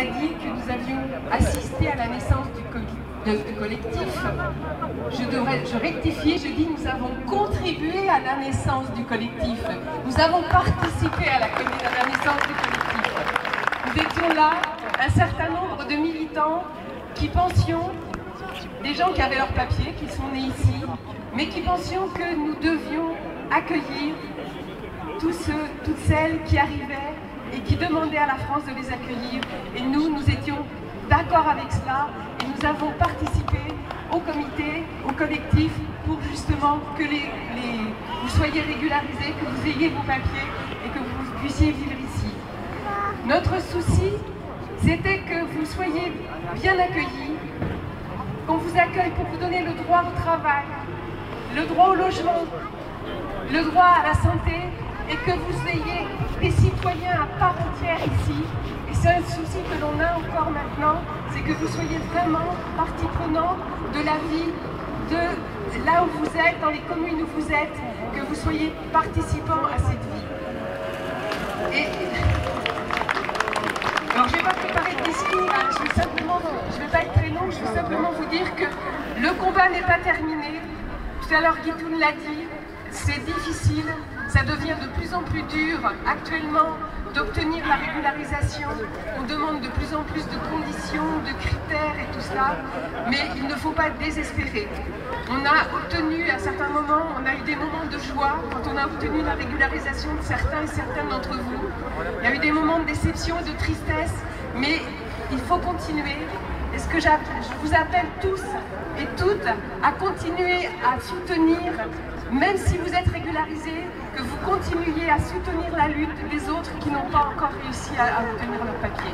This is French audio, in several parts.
a dit que nous avions assisté à la naissance du collectif. Je rectifie, je dis nous avons contribué à la naissance du collectif. Nous avons participé à la naissance du collectif. Nous étions là, un certain nombre de militants qui pensions, des gens qui avaient leurs papiers, qui sont nés ici, mais qui pensions que nous devions accueillir tous ceux, toutes celles qui arrivaient et qui demandaient à la France de les accueillir. Et nous étions d'accord avec cela et nous avons participé au comité, au collectif, pour justement que vous soyez régularisés, que vous ayez vos papiers et que vous puissiez vivre ici. Notre souci, c'était que vous soyez bien accueillis, qu'on vous accueille pour vous donner le droit au travail, le droit au logement, le droit à la santé, et que vous ayez des citoyens à part entière ici. Et c'est un souci que l'on a encore maintenant, c'est que vous soyez vraiment partie prenante de la vie, de là où vous êtes, dans les communes où vous êtes, que vous soyez participants à cette vie. Et alors je ne vais pas préparer de discours, hein, je ne vais pas être très long, je vais simplement vous dire que le combat n'est pas terminé. Tout à l'heure Guitoun l'a dit, c'est difficile, ça devient de plus en plus dur actuellement d'obtenir la régularisation. On demande de plus en plus de conditions, de critères et tout cela, mais il ne faut pas désespérer. On a obtenu à certains moments, on a eu des moments de joie quand on a obtenu la régularisation de certains et certaines d'entre vous. Il y a eu des moments de déception et de tristesse, mais il faut continuer. Et ce que je vous appelle tous et toutes à continuer à soutenir, même si vous êtes régularisés, que vous continuiez à soutenir la lutte des autres qui n'ont pas encore réussi à obtenir leur papier.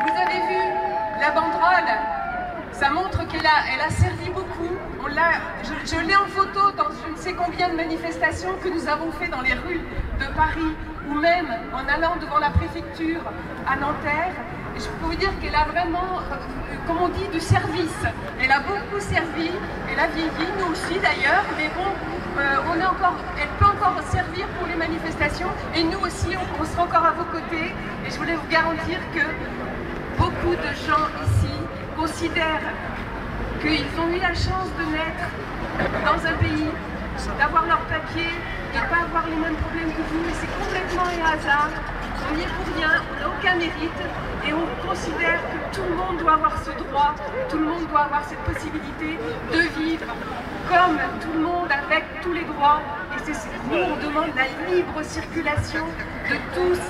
Vous avez vu la banderole, ça montre qu'elle a servi beaucoup. Je l'ai en photo dans je ne sais combien de manifestations que nous avons fait dans les rues de Paris, ou même en allant devant la préfecture à Nanterre. Et je peux vous dire qu'elle a vraiment, comme on dit, du service. Elle a beaucoup servi, elle a vieilli, nous aussi d'ailleurs, mais bon, elle peut encore servir pour les manifestations, et nous aussi, on sera encore à vos côtés. Et je voulais vous garantir que beaucoup de gens ici considèrent qu'ils ont eu la chance de naître dans un pays, d'avoir leur papier, de ne pas avoir les mêmes problèmes que vous, mais c'est complètement un hasard. On n'y est pour rien, on n'a aucun mérite, et on considère que tout le monde doit avoir ce droit, tout le monde doit avoir cette possibilité de vivre comme tout le monde, avec tous les droits. Et nous, on demande la libre circulation de tous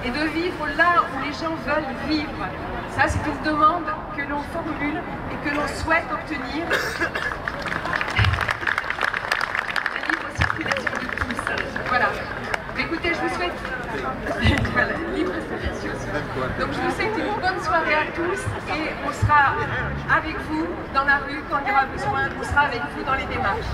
et de vivre là où les gens veulent vivre. Ça, c'est une demande que l'on formule et que l'on souhaite obtenir. La libre circulation de tous. Voilà. Écoutez, je vous souhaite voilà, libre circulation. Donc je vous souhaite une bonne soirée à tous et on sera avec vous dans la rue quand il y aura besoin, on sera avec vous dans les démarches.